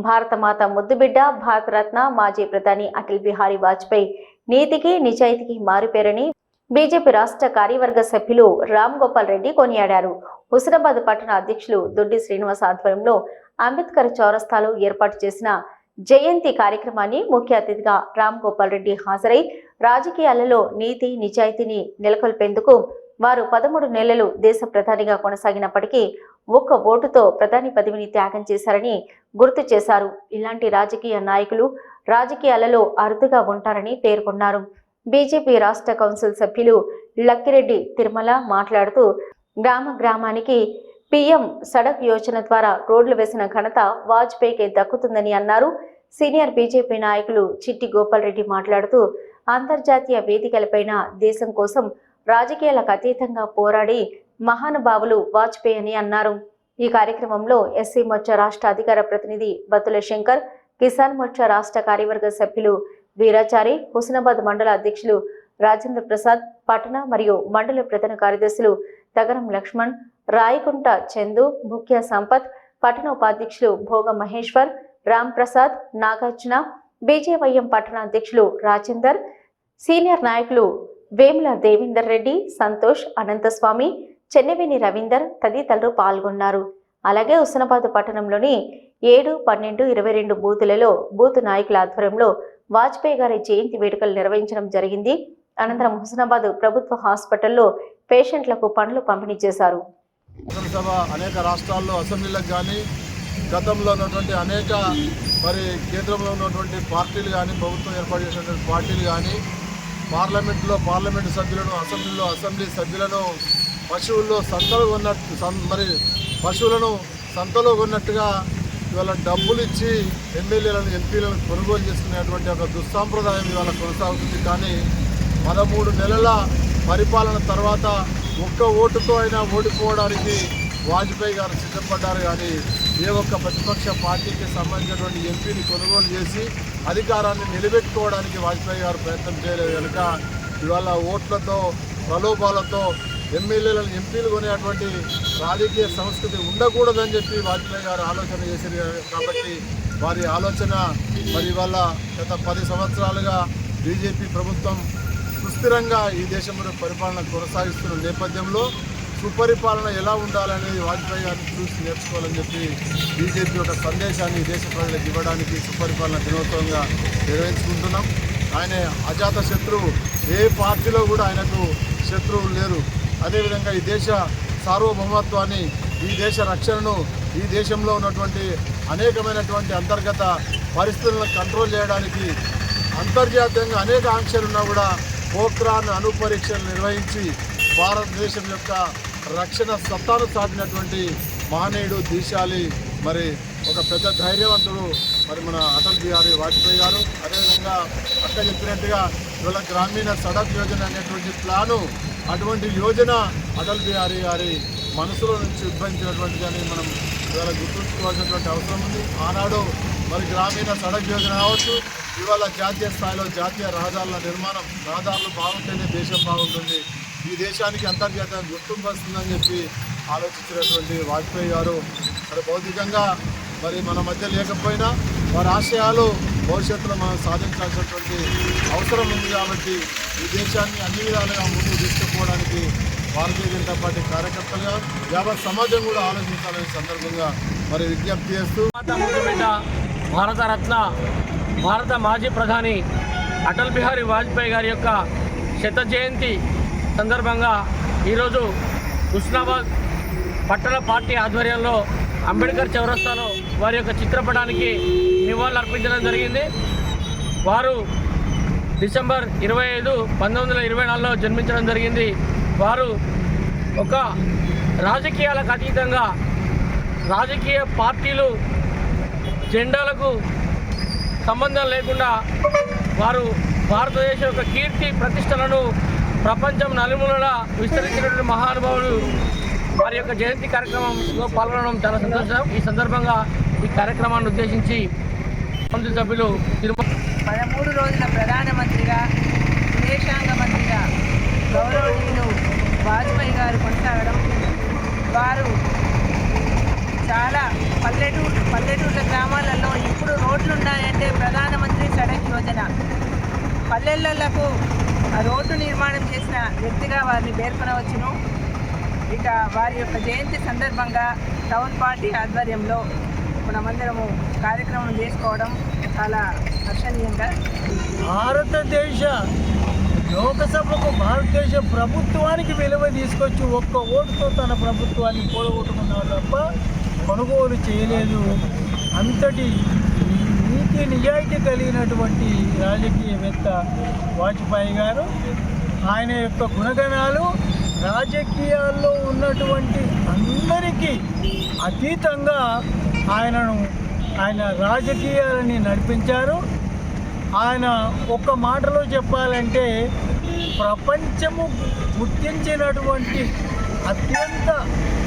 భారతమాత ముద్దుబిడ్డ, భారతరత్న, మాజీ ప్రధాని అటల్ బిహారీ వాజ్పేయి నీతికి నిజాయితీకి మారుపేరని బీజేపీ రాష్ట్ర కార్యవర్గ సభ్యులు రామ్ గోపాల్ రెడ్డి కొనియాడారు. హుస్నాబాద్ పట్టణ అధ్యక్షులు దొడ్డి శ్రీనివాస్ ఆధ్వర్యంలో అంబేద్కర్ చౌరస్తాలో ఏర్పాటు చేసిన జయంతి కార్యక్రమాన్ని ముఖ్య అతిథిగా రామ్ గోపాల్ రెడ్డి హాజరై రాజకీయాలలో నీతి నిజాయితీని నెలకొల్పేందుకు వారు 13 నెలలు దేశ ప్రధానిగా కొనసాగినప్పటికీ ఒక్క ఓటుతో ప్రధాని పదవిని త్యాగం చేశారని గుర్తు చేశారు. ఇలాంటి రాజకీయ నాయకులు రాజకీయాలలో అరుదుగా ఉంటారని పేర్కొన్నారు. బీజేపీ రాష్ట్ర కౌన్సిల్ సభ్యులు లక్కిరెడ్డి తిరుమల మాట్లాడుతూ గ్రామానికి పీఎం సడక్ యోజన ద్వారా రోడ్లు వేసిన ఘనత వాజ్పేయికి దక్కుతుందని అన్నారు. సీనియర్ బీజేపీ నాయకులు చిట్టి గోపాల్ రెడ్డి మాట్లాడుతూ అంతర్జాతీయ వేదికలపైన దేశం కోసం రాజకీయాలకు అతీతంగా పోరాడి మహానుభావులు వాజ్పేయి అని అన్నారు. ఈ కార్యక్రమంలో ఎస్సీ మోర్చా రాష్ట్ర అధికార ప్రతినిధి బతుల శంకర్, కిసాన్ మోర్చా రాష్ట్ర కార్యవర్గ సభ్యులు వీరాచారి, హుస్నాబాద్ మండల అధ్యక్షులు రాజేంద్ర ప్రసాద్, పట్టణ మరియు మండల ప్రధాన కార్యదర్శులు తగరం లక్ష్మణ్, రాయకుంట చందు, ముఖ్య సంపత్, పట్టణ ఉపాధ్యక్షులు భోగ మహేశ్వర్, రామ్ ప్రసాద్, నాగార్జున, బీజేవైఎం పట్టణ అధ్యక్షులు రాజేందర్, సీనియర్ నాయకులు వేముల దేవేందర్ రెడ్డి, సంతోష్, అనంతస్వామి, చెన్నవేని రవీందర్ తదితరులు పాల్గొన్నారు. అలాగే హుస్నాబాద్ పట్టణంలోని 7, 12, 22 బూతులలో బూత్ నాయకుల ఆధ్వర్యంలో వాజ్పేయి గారి జయంతి వేడుకలు నిర్వహించడం జరిగింది. అనంతరం హుస్నాబాద్ ప్రభుత్వ హాస్పిటల్లో పేషెంట్లకు పండ్లు పంపిణీ చేశారు. అనేక రాష్ట్రాల్లో అసెంబ్లీలకు కానీ గతంలో ఉన్నటువంటి అనేక కేంద్రంలో ఉన్నటువంటి పార్టీలు కానీ ప్రభుత్వం ఏర్పాటు చేసినటువంటి పార్టీలు కానీ పార్లమెంటు సభ్యులను, అసెంబ్లీలో అసెంబ్లీ సభ్యులను పశువుల్లో సంతలో కొన్నట్టుగా ఇవాళ డబ్బులు ఇచ్చి ఎమ్మెల్యేలను, ఎంపీలను కొనుగోలు చేసుకునేటువంటి ఒక దుస్సాంప్రదాయం ఇవాళ కొనసాగుతుంది. కానీ 13 నెలల పరిపాలన తర్వాత ఒక్క ఓటుతో అయినా ఓడిపోవడానికి వాజ్పేయి గారు సిద్ధపడ్డారు. కానీ ఏ ఒక్క ప్రతిపక్ష పార్టీకి సంబంధించినటువంటి ఎంపీని కొనుగోలు చేసి అధికారాన్ని నిలబెట్టుకోవడానికి వాజ్పేయి గారు ప్రయత్నం చేయలేదు. కనుక ఇవాళ ఓట్లతో, ప్రలోభాలతో ఎమ్మెల్యేలను, ఎంపీలు కొనేటువంటి రాజకీయ సంస్కృతి ఉండకూడదని చెప్పి వాజ్పేయి గారు ఆలోచన చేశారు. కాబట్టి వారి ఆలోచన ఇవాళ గత 10 సంవత్సరాలుగా బీజేపీ ప్రభుత్వం సుస్థిరంగా ఈ దేశంలో పరిపాలన కొనసాగిస్తున్న నేపథ్యంలో సుపరిపాలన ఎలా ఉండాలనేది వాజ్పేయి గారిని చూసి నేర్చుకోవాలని చెప్పి బీజేపీ ఒక సందేశాన్ని దేశ ప్రజలకు ఇవ్వడానికి సుపరిపాలన దినోత్సవంగా నిర్వహించుకుంటున్నాం. ఆయన అజాత శత్రువు, ఏ పార్టీలో కూడా ఆయనకు శత్రువులు లేరు. అదేవిధంగా ఈ దేశ సార్వభౌమత్వాన్ని, ఈ దేశ రక్షణను, ఈ దేశంలో ఉన్నటువంటి అనేకమైనటువంటి అంతర్గత పరిస్థితులను కంట్రోల్ చేయడానికి అంతర్జాతీయంగా అనేక ఆంక్షలున్నా కూడా పోఖ్రాన్ అణు పరీక్షలు నిర్వహించి భారతదేశం యొక్క రక్షణ సత్తాను చాటినటువంటి మహనీయుడు, దీశాలి, ఒక పెద్ద ధైర్యవంతుడు మన అటల్ బిహారీ వాజ్పేయి గారు. అదేవిధంగా అక్క చెప్పినట్టుగా ఇవాళ గ్రామీణ సడక్ యోజన అనేటువంటి ప్లాను, అటువంటి యోజన అటల్ బిహారీ గారి మనసులో నుంచి ఉద్భవించినటువంటిదని మనం ఇవాళ గుర్తుంచుకోవాల్సినటువంటి అవసరం ఉంది. ఆనాడు గ్రామీణ సడక్ యోజన కావచ్చు, ఇవాళ జాతీయ స్థాయిలో జాతీయ రహదారుల నిర్మాణం, రహదారులు బాగుంటేనే దేశం బాగుంటుంది, ఈ దేశానికి అంతర్జాతీయ గుర్తింపు వస్తుందని చెప్పి ఆలోచించినటువంటి వాజ్పేయి గారు భౌతికంగా మన మధ్య లేకపోయినా వారి ఆశయాలు భవిష్యత్తులో మనం సాధించాల్సినటువంటి అవసరం ఉంది. కాబట్టి ఈ దేశాన్ని అన్ని విధాలుగా ముందుకు తీసుకుపోవడానికి భారతీయ జనతా పార్టీ కార్యకర్తలుగా యావత్ సమాజం కూడా ఆలోచించాలనే సందర్భంగా విజ్ఞప్తి చేస్తూ భారతరత్న, భారత మాజీ ప్రధాని అటల్ బిహారీ వాజ్పేయి గారి యొక్క శత జయంతి సందర్భంగా ఈరోజు హుస్నాబాద్ పట్టణ పార్టీ ఆధ్వర్యంలో అంబేద్కర్ చౌరస్తాలో వారి యొక్క చిత్రపటానికి నివాళులు అర్పించడం జరిగింది. వారు డిసెంబర్ 25, 1924లో జన్మించడం జరిగింది. వారు ఒక రాజకీయాలకు అతీతంగా, రాజకీయ పార్టీలు జెండాలకు సంబంధం లేకుండా వారు భారతదేశం యొక్క కీర్తి ప్రతిష్టలను ప్రపంచం నలుమూలలా విస్తరించినటువంటి మహానుభావులు వారి యొక్క జయంతి కార్యక్రమంలో పాల్గొనడం చాలా సంతోషం. ఈ సందర్భంగా ఈ కార్యక్రమాన్ని ఉద్దేశించి కౌన్సిల్ సభ్యులు 13 రోజుల ప్రధానమంత్రిగా, విదేశాంగ మంత్రిగా గౌరవనీయులు వాజ్పేయి గారు కొనసాగడం, వారు చాలా పల్లెటూరు గ్రామాలలో ఇళ్లకు రోడ్డు నిర్మాణం చేసిన వ్యక్తిగా వారిని పేర్కొనవచ్చును. ఇక వారి యొక్క జయంతి సందర్భంగా టౌన్ పార్టీ ఆధ్వర్యంలో మనమందరము కార్యక్రమం చేసుకోవడం చాలా హర్షణీయంగా. భారతదేశ లోకసభకు భారతదేశ ప్రభుత్వానికి విలువ తీసుకొచ్చి ఒక్క ఓటుతో తన ప్రభుత్వాన్ని కూడగొట్టుకున్నారు తప్ప కొనుగోలు చేయలేదు. అంతటి నీతి నిజాయితీ కలిగినటువంటి రాజకీయవేత్త వాజ్పేయి గారు. ఆయన యొక్క గుణగణాలు రాజకీయాల్లో ఉన్నటువంటి అందరికీ అతీతంగా ఆయన రాజకీయాలని నడిపించారు. ఆయన ఒక్క మాటలో చెప్పాలంటే ప్రపంచము గుర్తించినటువంటి అత్యంత